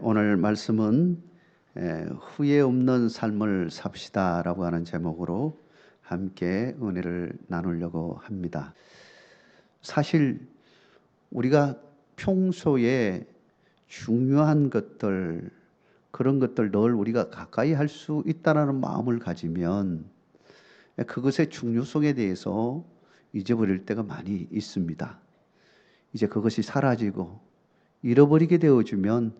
오늘 말씀은 후회 없는 삶을 삽시다라고 하는 제목으로 함께 은혜를 나누려고 합니다. 사실 우리가 평소에 중요한 것들, 그런 것들 늘 우리가 가까이 할 수 있다는 마음을 가지면 그것의 중요성에 대해서 잊어버릴 때가 많이 있습니다. 이제 그것이 사라지고 잃어버리게 되어주면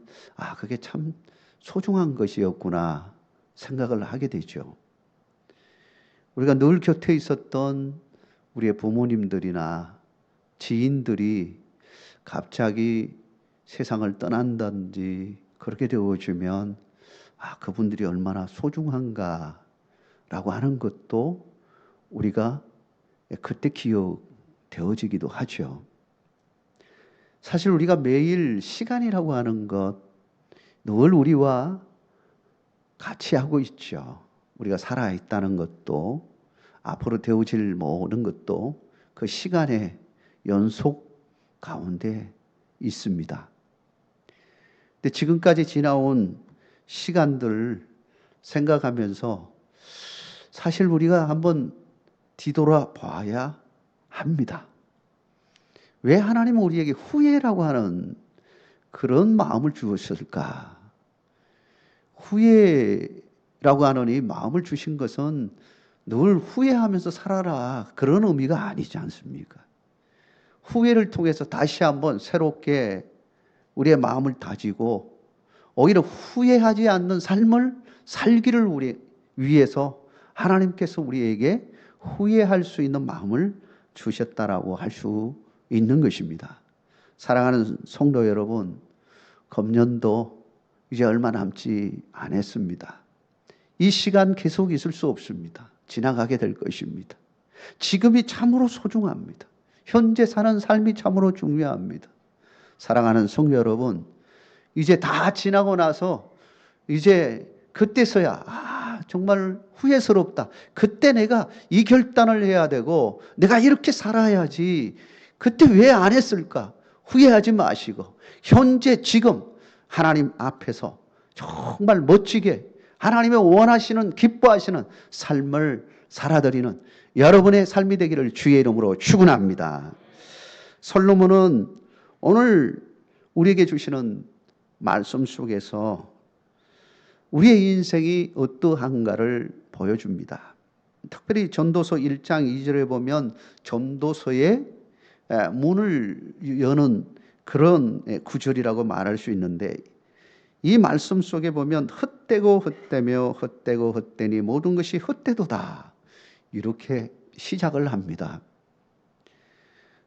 그게 참 소중한 것이었구나 생각을 하게 되죠. 우리가 늘 곁에 있었던 우리의 부모님들이나 지인들이 갑자기 세상을 떠난다든지 그렇게 되어주면 그분들이 얼마나 소중한가라고 하는 것도 우리가 그때 기억되어지기도 하죠. 사실 우리가 매일 시간이라고 하는 것 늘 우리와 같이 하고 있죠. 우리가 살아있다는 것도 앞으로 되어질 모든 것도 그 시간의 연속 가운데 있습니다. 근데 지금까지 지나온 시간들 생각하면서 사실 우리가 한번 뒤돌아 봐야 합니다. 왜 하나님은 우리에게 후회라고 하는 그런 마음을 주셨을까? 후회라고 하는 이 마음을 주신 것은 늘 후회하면서 살아라 그런 의미가 아니지 않습니까? 후회를 통해서 다시 한번 새롭게 우리의 마음을 다지고 오히려 후회하지 않는 삶을 살기를 우리 위해서 하나님께서 우리에게 후회할 수 있는 마음을 주셨다라고 할 수 있는 것입니다. 사랑하는 성도 여러분, 금년도 이제 얼마 남지 않았습니다. 이 시간 계속 있을 수 없습니다. 지나가게 될 것입니다. 지금이 참으로 소중합니다. 현재 사는 삶이 참으로 중요합니다. 사랑하는 성도 여러분, 이제 다 지나고 나서 이제 그때서야 정말 후회스럽다. 그때 내가 이 결단을 해야 되고 내가 이렇게 살아야지. 그때 왜 안 했을까? 후회하지 마시고 현재 지금 하나님 앞에서 정말 멋지게 하나님의 원하시는 기뻐하시는 삶을 살아드리는 여러분의 삶이 되기를 주의 이름으로 축원합니다. 솔로몬은 오늘 우리에게 주시는 말씀 속에서 우리의 인생이 어떠한가를 보여줍니다. 특별히 전도서 1장 2절에 보면 전도서의 문을 여는 그런 구절이라고 말할 수 있는데 이 말씀 속에 보면 헛되고 헛되며 헛되고 헛되니 모든 것이 헛되도다 이렇게 시작을 합니다.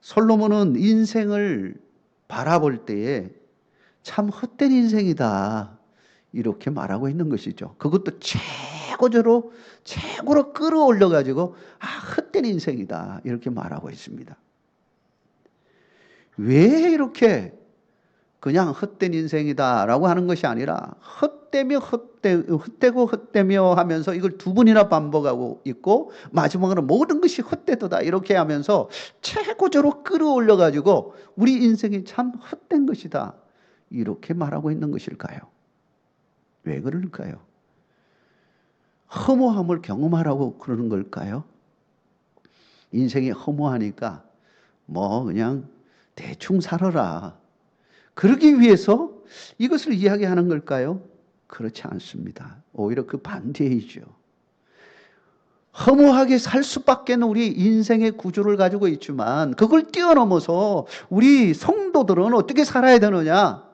솔로몬은 인생을 바라볼 때에 참 헛된 인생이다 이렇게 말하고 있는 것이죠. 그것도 최고로 끌어올려 가지고 헛된 인생이다 이렇게 말하고 있습니다. 왜 이렇게 그냥 헛된 인생이다라고 하는 것이 아니라 헛되고 헛되며 하면서 이걸 두 번이나 반복하고 있고 마지막으로 모든 것이 헛되도다 이렇게 하면서 최고조로 끌어올려 가지고 우리 인생이 참 헛된 것이다 이렇게 말하고 있는 것일까요? 왜 그럴까요? 허무함을 경험하라고 그러는 걸까요? 인생이 허무하니까 그냥 대충 살아라. 그러기 위해서 이것을 이야기하는 걸까요? 그렇지 않습니다. 오히려 그 반대이죠. 허무하게 살 수밖에 없는 우리 인생의 구조를 가지고 있지만 그걸 뛰어넘어서 우리 성도들은 어떻게 살아야 되느냐?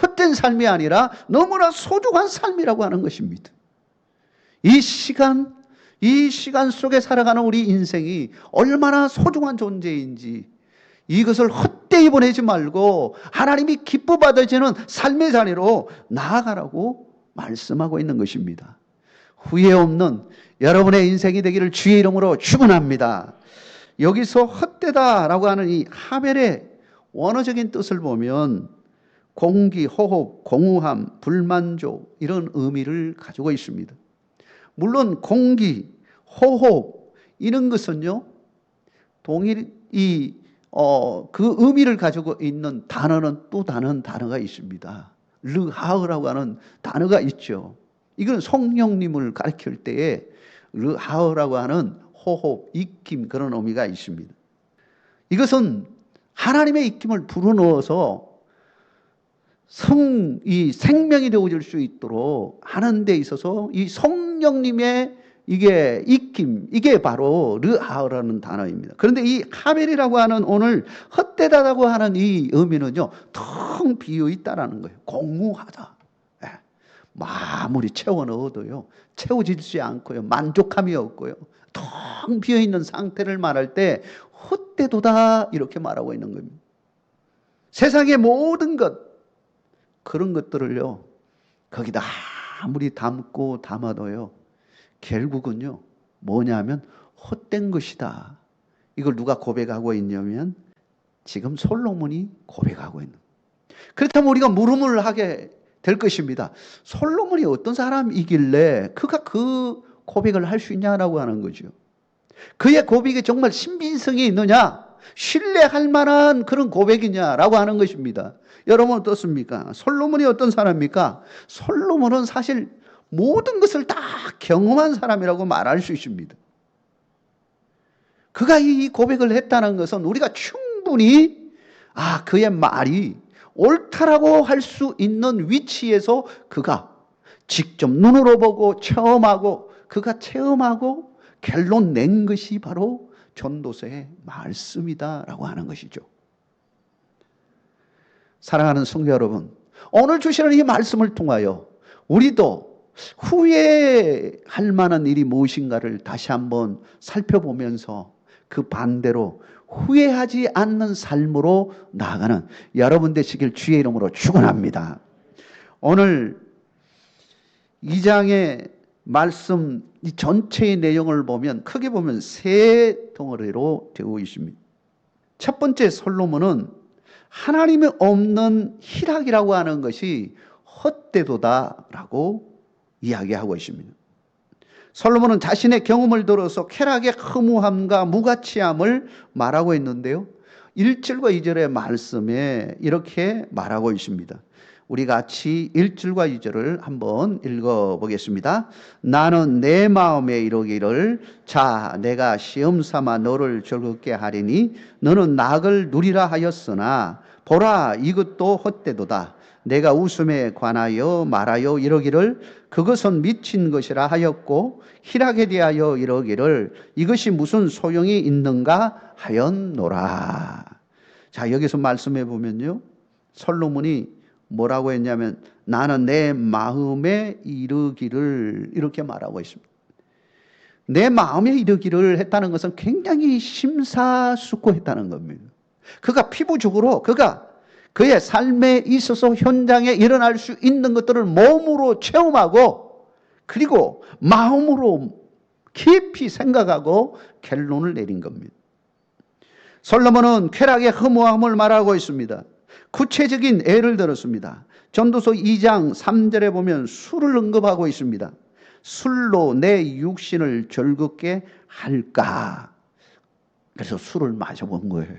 헛된 삶이 아니라 너무나 소중한 삶이라고 하는 것입니다. 이 시간 속에 살아가는 우리 인생이 얼마나 소중한 존재인지 이것을 헛되이 보내지 말고 하나님이 기뻐 받으시는 삶의 자리로 나아가라고 말씀하고 있는 것입니다. 후회 없는 여러분의 인생이 되기를 주의 이름으로 축원합니다. 여기서 헛되다라고 하는 이 하멜의 원어적인 뜻을 보면 공기, 호흡, 공허함, 불만족 이런 의미를 가지고 있습니다. 물론 공기, 호흡 이런 것은요 동일히 그 의미를 가지고 있는 단어는 또 다른 단어가 있습니다. 르하으라고 하는 단어가 있죠. 이건 성령님을 가리킬 때에 르하으라고 하는 호흡, 익힘 그런 의미가 있습니다. 이것은 하나님의 익힘을 불어넣어서 이 생명이 되어질 수 있도록 하는 데 있어서 이 성령님의 이게 익힘, 이게 바로 르하으라는 단어입니다. 그런데 이 하멜이라고 하는 오늘 헛되다라고 하는 이 의미는요, 텅 비어 있다라는 거예요. 공무하다. 아무리 채워 넣어도요, 채워지지 않고요, 만족함이 없고요, 텅 비어 있는 상태를 말할 때 헛되도다 이렇게 말하고 있는 겁니다. 세상의 모든 것, 그런 것들을요, 거기다 아무리 담고 담아도요, 결국은요, 뭐냐면 헛된 것이다. 이걸 누가 고백하고 있냐면 지금 솔로몬이 고백하고 있는. 그렇다면 우리가 물음을 하게 될 것입니다. 솔로몬이 어떤 사람이길래 그가 그 고백을 할 수 있냐라고 하는 거죠. 그의 고백이 정말 신빙성이 있느냐, 신뢰할 만한 그런 고백이냐라고 하는 것입니다. 여러분 어떻습니까? 솔로몬이 어떤 사람입니까? 솔로몬은 사실 모든 것을 다 경험한 사람이라고 말할 수 있습니다. 그가 이 고백을 했다는 것은 우리가 충분히 그의 말이 옳다라고 할 수 있는 위치에서 그가 직접 눈으로 보고 체험하고 그가 체험하고 결론 낸 것이 바로 전도서의 말씀이다라고 하는 것이죠. 사랑하는 성도 여러분, 오늘 주시는 이 말씀을 통하여 우리도 후회할 만한 일이 무엇인가를 다시 한번 살펴보면서 그 반대로 후회하지 않는 삶으로 나아가는 여러분 되시길 주의 이름으로 축원합니다. 오늘 2장의 말씀 이 전체의 내용을 보면 크게 보면 세 덩어리로 되어 있습니다. 첫 번째 솔로몬은 하나님이 없는 희락이라고 하는 것이 헛되도다라고 이야기하고 있습니다. 솔로몬은 자신의 경험을 들어서 쾌락의 허무함과 무가치함을 말하고 있는데요, 1절과 2절의 말씀에 이렇게 말하고 있습니다. 우리 같이 1절과 2절을 한번 읽어보겠습니다. 나는 내 마음에 이르기를 자 내가 시험 삼아 너를 즐겁게 하리니 너는 낙을 누리라 하였으나 보라 이것도 헛되도다. 내가 웃음에 관하여 말하여 이러기를 그것은 미친 것이라 하였고 희락에 대하여 이러기를 이것이 무슨 소용이 있는가 하였노라. 자, 여기서 말씀해 보면요, 솔로몬이 뭐라고 했냐면 나는 내 마음에 이르기를 이렇게 말하고 있습니다. 내 마음에 이르기를 했다는 것은 굉장히 심사숙고했다는 겁니다. 그가 피부적으로 그가 그의 삶에 있어서 현장에 일어날 수 있는 것들을 몸으로 체험하고 그리고 마음으로 깊이 생각하고 결론을 내린 겁니다. 솔로몬은 쾌락의 허무함을 말하고 있습니다. 구체적인 예를 들었습니다. 전도서 2장 3절에 보면 술을 언급하고 있습니다. 술로 내 육신을 즐겁게 할까? 그래서 술을 마셔본 거예요.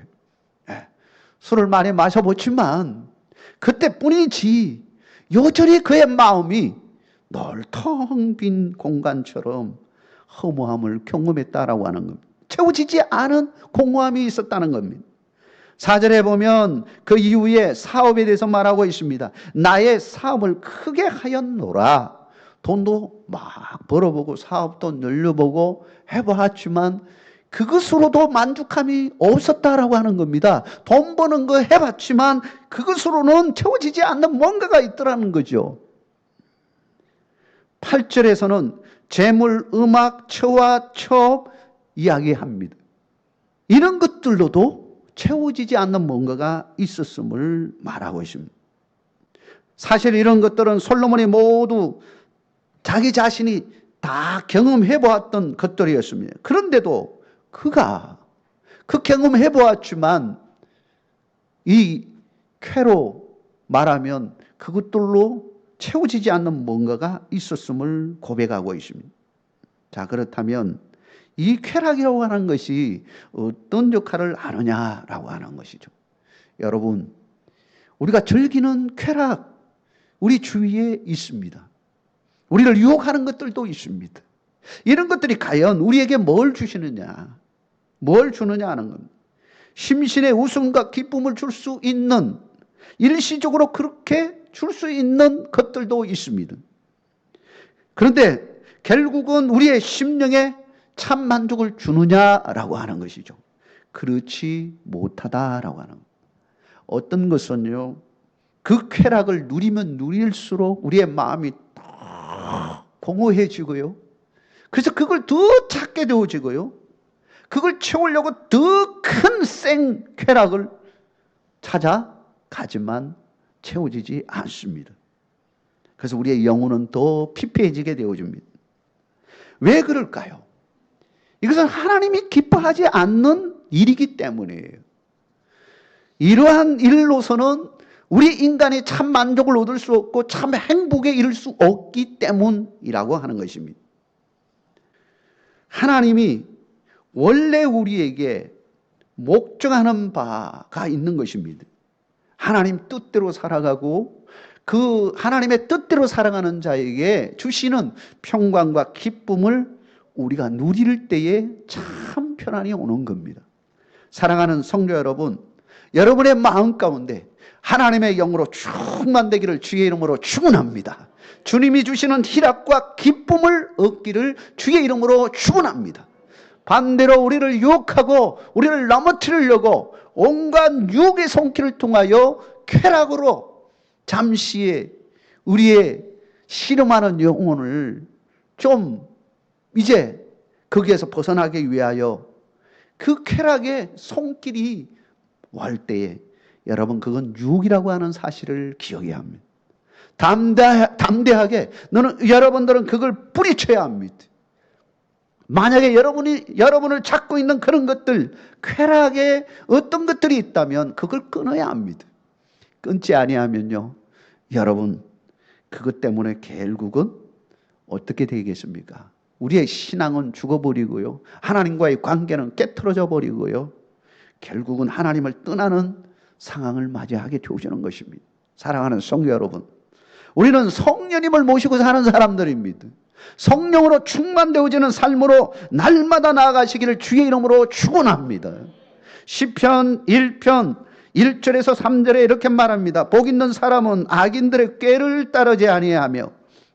술을 많이 마셔보지만 그때뿐이지 여전히 그의 마음이 늘 텅 빈 공간처럼 허무함을 경험했다라고 하는 겁니다. 채워지지 않은 공허함이 있었다는 겁니다. 4절에 보면 그 이후에 사업에 대해서 말하고 있습니다. 나의 사업을 크게 하였노라. 돈도 막 벌어보고 사업도 늘려보고 해봤지만 그것으로도 만족함이 없었다라고 하는 겁니다. 돈 버는 거 해봤지만 그것으로는 채워지지 않는 뭔가가 있더라는 거죠. 8절에서는 재물, 음악, 처와 처업 이야기합니다. 이런 것들로도 채워지지 않는 뭔가가 있었음을 말하고 있습니다. 사실 이런 것들은 솔로몬이 모두 자기 자신이 다 경험해 보았던 것들이었습니다. 그런데도 그가 그 경험해 보았지만 이 쾌로 말하면 그것들로 채워지지 않는 뭔가가 있었음을 고백하고 있습니다. 자, 그렇다면 이 쾌락이라고 하는 것이 어떤 역할을 하느냐라고 하는 것이죠. 여러분, 우리가 즐기는 쾌락, 우리 주위에 있습니다. 우리를 유혹하는 것들도 있습니다. 이런 것들이 과연 우리에게 뭘 주시느냐, 뭘 주느냐 하는 겁니다. 심신의 웃음과 기쁨을 줄 수 있는, 일시적으로 그렇게 줄 수 있는 것들도 있습니다. 그런데 결국은 우리의 심령에 참 만족을 주느냐라고 하는 것이죠. 그렇지 못하다라고 하는 겁니다. 어떤 것은요, 그 쾌락을 누리면 누릴수록 우리의 마음이 더 공허해지고요. 그래서 그걸 더 찾게 되어지고요. 그걸 채우려고 더 큰 쾌락을 찾아가지만 채워지지 않습니다. 그래서 우리의 영혼은 더 피폐해지게 되어집니다. 왜 그럴까요? 이것은 하나님이 기뻐하지 않는 일이기 때문이에요. 이러한 일로서는 우리 인간이 참 만족을 얻을 수 없고 참 행복에 이를 수 없기 때문이라고 하는 것입니다. 하나님이 원래 우리에게 목적하는 바가 있는 것입니다. 하나님 뜻대로 살아가고 그 하나님의 뜻대로 살아가는 자에게 주시는 평강과 기쁨을 우리가 누릴 때에 참 편안이 오는 겁니다. 사랑하는 성도 여러분, 여러분의 마음 가운데 하나님의 영으로 충만되기를 주의 이름으로 축원합니다. 주님이 주시는 희락과 기쁨을 얻기를 주의 이름으로 축원합니다. 반대로 우리를 유혹하고 우리를 넘어뜨리려고 온갖 유혹의 손길을 통하여 쾌락으로 잠시의 우리의 씨름하는 영혼을 좀 이제 거기에서 벗어나기 위하여 그 쾌락의 손길이 왈 때에 여러분, 그건 유혹이라고 하는 사실을 기억해야 합니다. 담대하게 여러분들은 그걸 뿌리쳐야 합니다. 만약에 여러분을 찾고 있는 그런 것들, 쾌락의 어떤 것들이 있다면 그걸 끊어야 합니다. 끊지 아니하면요, 여러분 그것 때문에 결국은 어떻게 되겠습니까? 우리의 신앙은 죽어버리고요, 하나님과의 관계는 깨트러져 버리고요, 결국은 하나님을 떠나는 상황을 맞이하게 되어지는 것입니다. 사랑하는 성도 여러분, 우리는 성령님을 모시고 사는 사람들입니다. 성령으로 충만되어지는 삶으로 날마다 나아가시기를 주의 이름으로 축원합니다. 시편 1편 1절에서 3절에 이렇게 말합니다. 복 있는 사람은 악인들의 꾀를 따르지 아니하며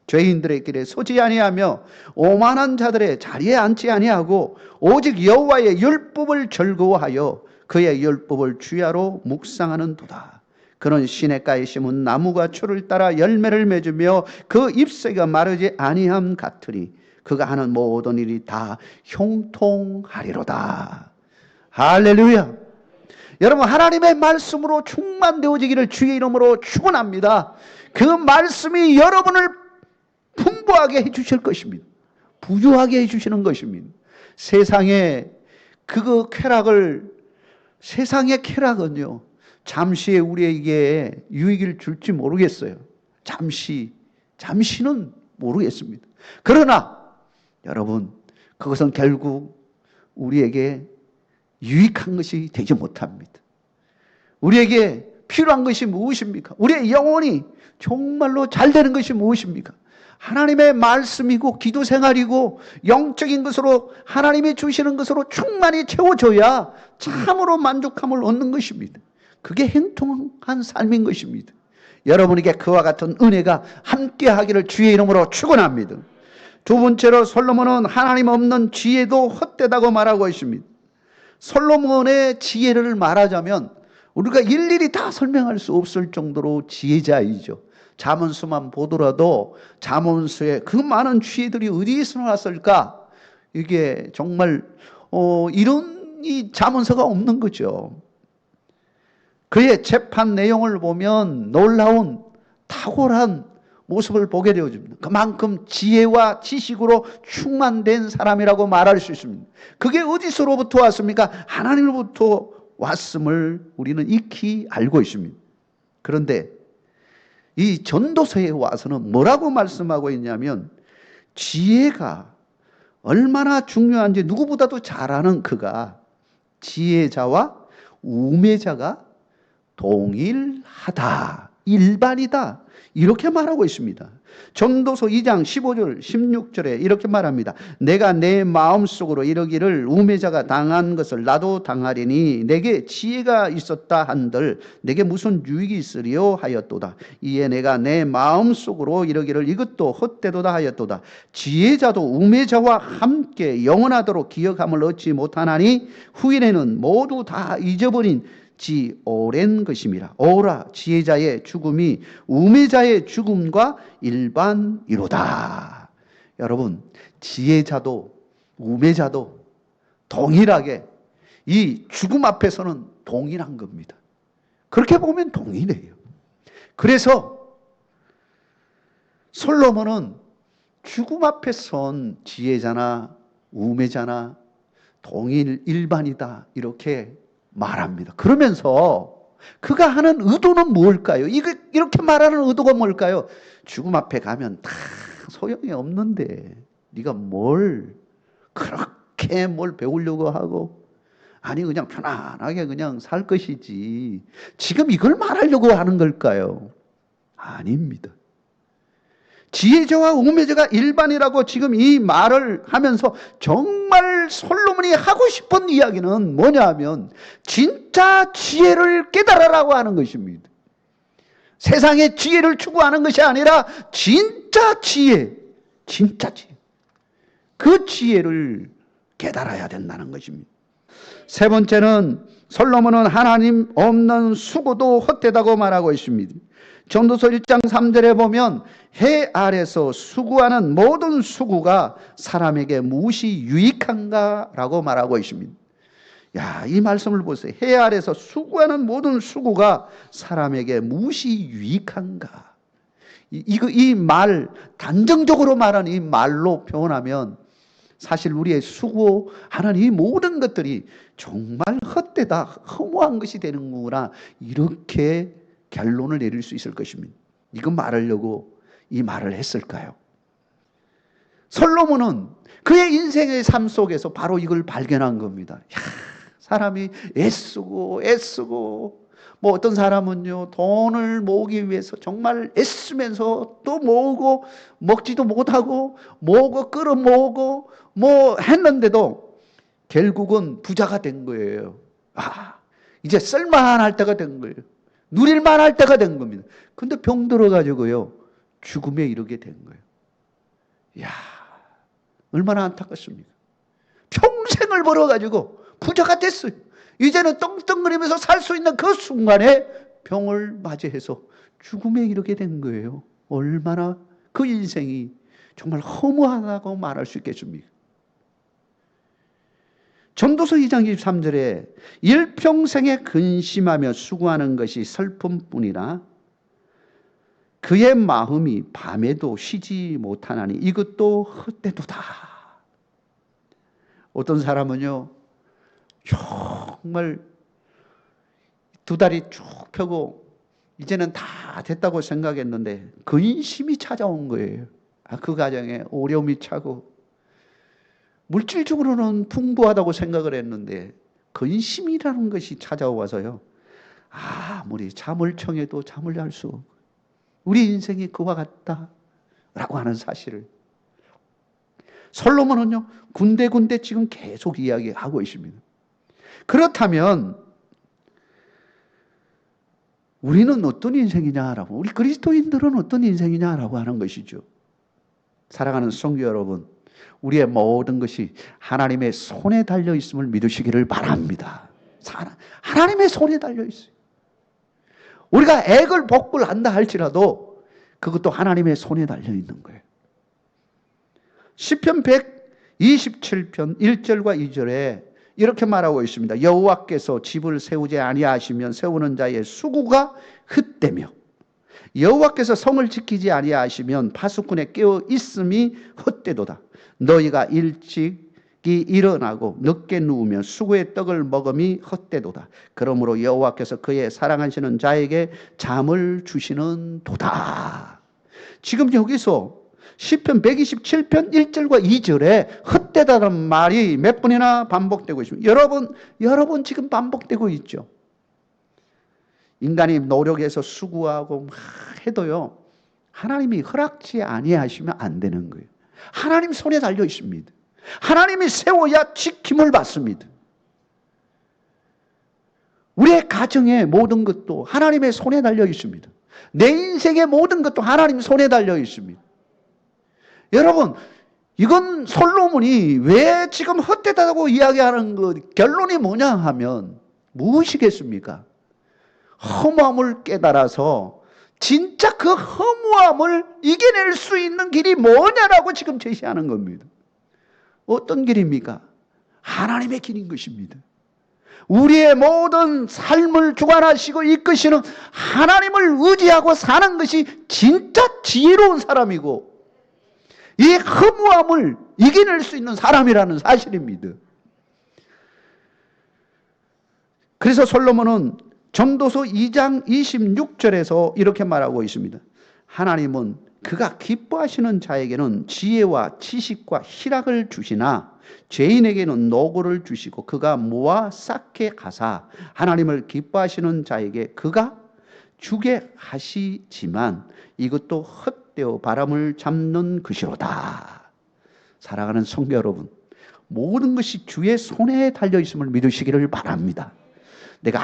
죄인들의 길에 서지 아니하며 오만한 자들의 자리에 앉지 아니하고 오직 여호와의 율법을 즐거워하여 그의 율법을 주야로 묵상하는도다. 그는 시냇가에 심은 나무가 추를 따라 열매를 맺으며 그 잎새가 마르지 아니함 같으니 그가 하는 모든 일이 다 형통하리로다. 할렐루야. 여러분, 하나님의 말씀으로 충만되어지기를 주의 이름으로 축원합니다. 그 말씀이 여러분을 풍부하게 해주실 것입니다. 부유하게 해주시는 것입니다. 세상의 세상의 쾌락은요, 잠시에 우리에게 유익을 줄지 모르겠어요. 잠시는 모르겠습니다. 그러나 여러분, 그것은 결국 우리에게 유익한 것이 되지 못합니다. 우리에게 필요한 것이 무엇입니까? 우리의 영혼이 정말로 잘 되는 것이 무엇입니까? 하나님의 말씀이고 기도 생활이고 영적인 것으로 하나님이 주시는 것으로 충만히 채워줘야 참으로 만족함을 얻는 것입니다. 그게 행통한 삶인 것입니다. 여러분에게 그와 같은 은혜가 함께하기를 주의 이름으로 축원합니다. 두 번째로 솔로몬은 하나님 없는 지혜도 헛되다고 말하고 있습니다. 솔로몬의 지혜를 말하자면 우리가 일일이 다 설명할 수 없을 정도로 지혜자이죠. 잠언수만 보더라도 잠언수에 그 많은 지혜들이 어디에서 나왔을까? 이게 정말 이런 이 잠언서가 없는 거죠. 그의 재판 내용을 보면 놀라운 탁월한 모습을 보게 되어집니다. 그만큼 지혜와 지식으로 충만된 사람이라고 말할 수 있습니다. 그게 어디서로부터 왔습니까? 하나님으로부터 왔음을 우리는 익히 알고 있습니다. 그런데 이 전도서에 와서는 뭐라고 말씀하고 있냐면, 지혜가 얼마나 중요한지 누구보다도 잘 아는 그가 지혜자와 우매자가 동일하다, 일반이다. 이렇게 말하고 있습니다. 전도서 2장 15절 16절에 이렇게 말합니다. 내가 내 마음속으로 이러기를 우매자가 당한 것을 나도 당하리니 내게 지혜가 있었다 한들 내게 무슨 유익이 있으리요 하였도다. 이에 내가 내 마음속으로 이러기를 이것도 헛되도다 하였도다. 지혜자도 우매자와 함께 영원하도록 기억함을 얻지 못하나니 후일에는 모두 다 잊어버린 지 오랜 것임이라. 오라 지혜자의 죽음이 우매자의 죽음과 일반이로다. 여러분, 지혜자도 우매자도 동일하게 이 죽음 앞에서는 동일한 겁니다. 그렇게 보면 동일해요. 그래서 솔로몬은 죽음 앞에 선 지혜자나 우매자나 동일 일반이다 이렇게 말합니다. 그러면서 그가 하는 의도는 뭘까요? 이렇게 말하는 의도가 뭘까요? 죽음 앞에 가면 다 소용이 없는데 네가 뭘 그렇게 뭘 배우려고 하고, 아니 그냥 편안하게 그냥 살 것이지 지금 이걸 말하려고 하는 걸까요? 아닙니다. 지혜자와 우매자가 일반이라고 지금 이 말을 하면서 정말 솔로몬이 하고 싶은 이야기는 뭐냐 하면 진짜 지혜를 깨달으라고 하는 것입니다. 세상의 지혜를 추구하는 것이 아니라 진짜 지혜, 진짜 지혜. 그 지혜를 깨달아야 된다는 것입니다. 세 번째는 솔로몬은 하나님 없는 수고도 헛되다고 말하고 있습니다. 전도서 1장 3절에 보면 해 아래서 수고하는 모든 수고가 사람에게 무엇이 유익한가 라고 말하고 있습니다. 야, 이 말씀을 보세요. 해 아래서 수고하는 모든 수고가 사람에게 무엇이 유익한가. 이 말, 단정적으로 말하는 이 말로 표현하면 사실 우리의 수고하는 이 모든 것들이 정말 헛되다, 허무한 것이 되는구나, 이렇게 결론을 내릴 수 있을 것입니다. 이거 말하려고 이 말을 했을까요? 솔로몬은 그의 인생의 삶 속에서 바로 이걸 발견한 겁니다. 야, 사람이 애쓰고 뭐 어떤 사람은요 돈을 모으기 위해서 정말 애쓰면서 또 모으고 먹지도 못하고 모으고 끌어모으고 뭐 했는데도 결국은 부자가 된 거예요. 이제 쓸만할 때가 된 거예요. 누릴만 할 때가 된 겁니다. 근데 병 들어가지고요 죽음에 이르게 된 거예요. 이야, 얼마나 안타깝습니까? 평생을 벌어가지고 부자가 됐어요. 이제는 떵떵거리면서 살 수 있는 그 순간에 병을 맞이해서 죽음에 이르게 된 거예요. 얼마나 그 인생이 정말 허무하다고 말할 수 있겠습니까? 전도서 2장 23절에 일평생에 근심하며 수고하는 것이 슬픔뿐이라 그의 마음이 밤에도 쉬지 못하나니 이것도 헛되도다. 어떤 사람은요 정말 두 다리 쭉 펴고 이제는 다 됐다고 생각했는데 근심이 찾아온 거예요. 그 가정에 어려움이 차고 물질적으로는 풍부하다고 생각을 했는데 근심이라는 것이 찾아와서요 아무리 잠을 청해도 잠을 잘 수 없고 우리 인생이 그와 같다라고 하는 사실을 솔로몬은요 군데군데 지금 계속 이야기하고 있습니다. 그렇다면 우리는 어떤 인생이냐라고, 우리 그리스도인들은 어떤 인생이냐라고 하는 것이죠. 사랑하는 성도 여러분, 우리의 모든 것이 하나님의 손에 달려 있음을 믿으시기를 바랍니다. 하나님의 손에 달려 있어요. 우리가 액을 복을 한다 할지라도 그것도 하나님의 손에 달려 있는 거예요. 시편 127편 1절과 2절에 이렇게 말하고 있습니다. 여호와께서 집을 세우지 아니하시면 세우는 자의 수고가 헛되며 여호와께서 성을 지키지 아니하시면 파수꾼의 깨어 있음이 헛되도다. 너희가 일찍이 일어나고 늦게 누우며 수고의 떡을 먹음이 헛되도다. 그러므로 여호와께서 그의 사랑하시는 자에게 잠을 주시는 도다. 지금 여기서 시편 127편 1절과 2절에 헛되다는 말이 몇 번이나 반복되고 있습니다. 여러분 지금 반복되고 있죠. 인간이 노력해서 수고하고 막 해도요, 하나님이 허락지 아니하시면 안 되는 거예요. 하나님 손에 달려 있습니다. 하나님이 세워야 지킴을 받습니다. 우리의 가정의 모든 것도 하나님의 손에 달려 있습니다. 내 인생의 모든 것도 하나님 손에 달려 있습니다. 여러분, 이건 솔로몬이 왜 지금 헛되다고 이야기하는 것, 결론이 뭐냐 하면 무엇이겠습니까? 허무함을 깨달아서 진짜 그 허무함을 이겨낼 수 있는 길이 뭐냐라고 지금 제시하는 겁니다. 어떤 길입니까? 하나님의 길인 것입니다. 우리의 모든 삶을 주관하시고 이끄시는 하나님을 의지하고 사는 것이 진짜 지혜로운 사람이고 이 허무함을 이겨낼 수 있는 사람이라는 사실입니다. 그래서 솔로몬은 전도서 2장 26절에서 이렇게 말하고 있습니다. 하나님은 그가 기뻐하시는 자에게는 지혜와 지식과 희락을 주시나 죄인에게는 노고를 주시고 그가 모아 쌓게 하사 하나님을 기뻐하시는 자에게 그가 주게 하시지만 이것도 헛되어 바람을 잡는 것이로다. 사랑하는 성도 여러분, 모든 것이 주의 손에 달려 있음을 믿으시기를 바랍니다. 내가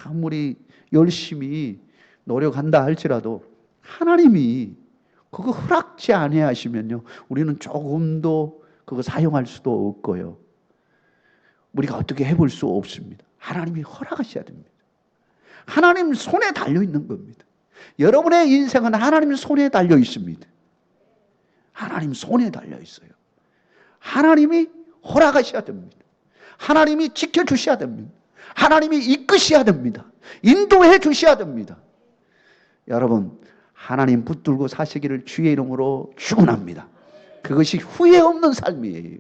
아무리 열심히 노력한다 할지라도 하나님이 그거 허락지 아니하시면요, 우리는 조금도 그거 사용할 수도 없고요, 우리가 어떻게 해볼 수 없습니다. 하나님이 허락하셔야 됩니다. 하나님 손에 달려 있는 겁니다. 여러분의 인생은 하나님 손에 달려 있습니다. 하나님 손에 달려 있어요. 하나님이 허락하셔야 됩니다. 하나님이 지켜주셔야 됩니다. 하나님이 이끄셔야 됩니다. 인도해 주셔야 됩니다. 여러분, 하나님 붙들고 사시기를 주의 이름으로 축원합니다. 그것이 후회 없는 삶이에요.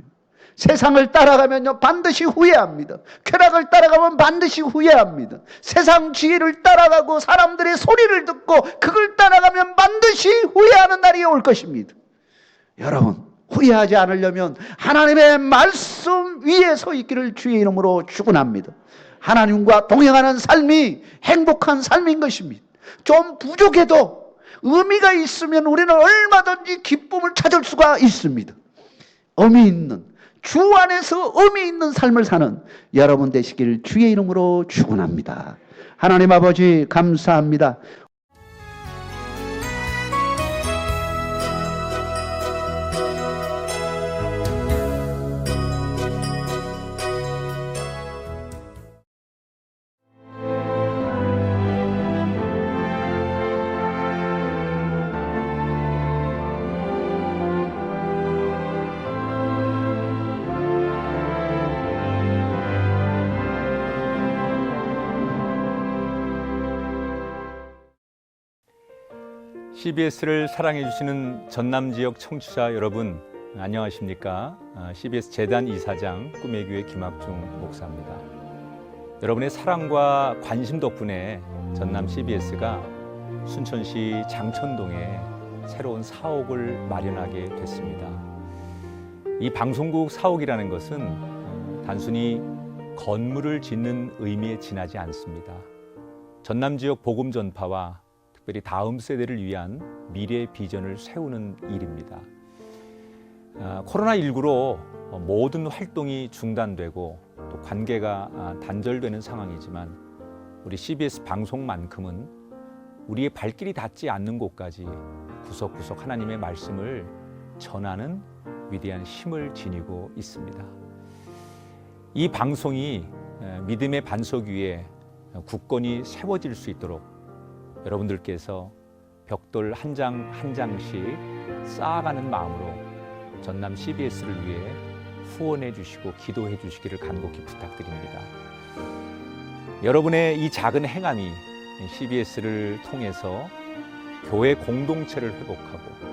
세상을 따라가면요 반드시 후회합니다. 쾌락을 따라가면 반드시 후회합니다. 세상 지혜를 따라가고 사람들의 소리를 듣고 그걸 따라가면 반드시 후회하는 날이 올 것입니다. 여러분, 후회하지 않으려면 하나님의 말씀 위에 서 있기를 주의 이름으로 축원합니다. 하나님과 동행하는 삶이 행복한 삶인 것입니다. 좀 부족해도 의미가 있으면 우리는 얼마든지 기쁨을 찾을 수가 있습니다. 의미 있는, 주 안에서 의미 있는 삶을 사는 여러분 되시길 주의 이름으로 축원합니다. 하나님 아버지 감사합니다. CBS를 사랑해 주시는 전남 지역 청취자 여러분, 안녕하십니까? CBS 재단 이사장 꿈의 교회 김학중 목사입니다. 여러분의 사랑과 관심 덕분에 전남 CBS가 순천시 장천동에 새로운 사옥을 마련하게 됐습니다. 이 방송국 사옥이라는 것은 단순히 건물을 짓는 의미에 지나지 않습니다. 전남 지역 복음 전파와 특별히 다음 세대를 위한 미래 비전을 세우는 일입니다. 코로나19로 모든 활동이 중단되고 또 관계가 단절되는 상황이지만 우리 CBS 방송만큼은 우리의 발길이 닿지 않는 곳까지 구석구석 하나님의 말씀을 전하는 위대한 힘을 지니고 있습니다. 이 방송이 믿음의 반석 위에 굳건히 세워질 수 있도록 여러분들께서 벽돌 한 장 한 장씩 쌓아가는 마음으로 전남 CBS를 위해 후원해 주시고 기도해 주시기를 간곡히 부탁드립니다. 여러분의 이 작은 행함이 CBS를 통해서 교회 공동체를 회복하고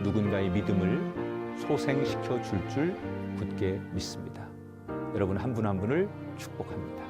누군가의 믿음을 소생시켜 줄 굳게 믿습니다. 여러분 한 분 한 분을 축복합니다.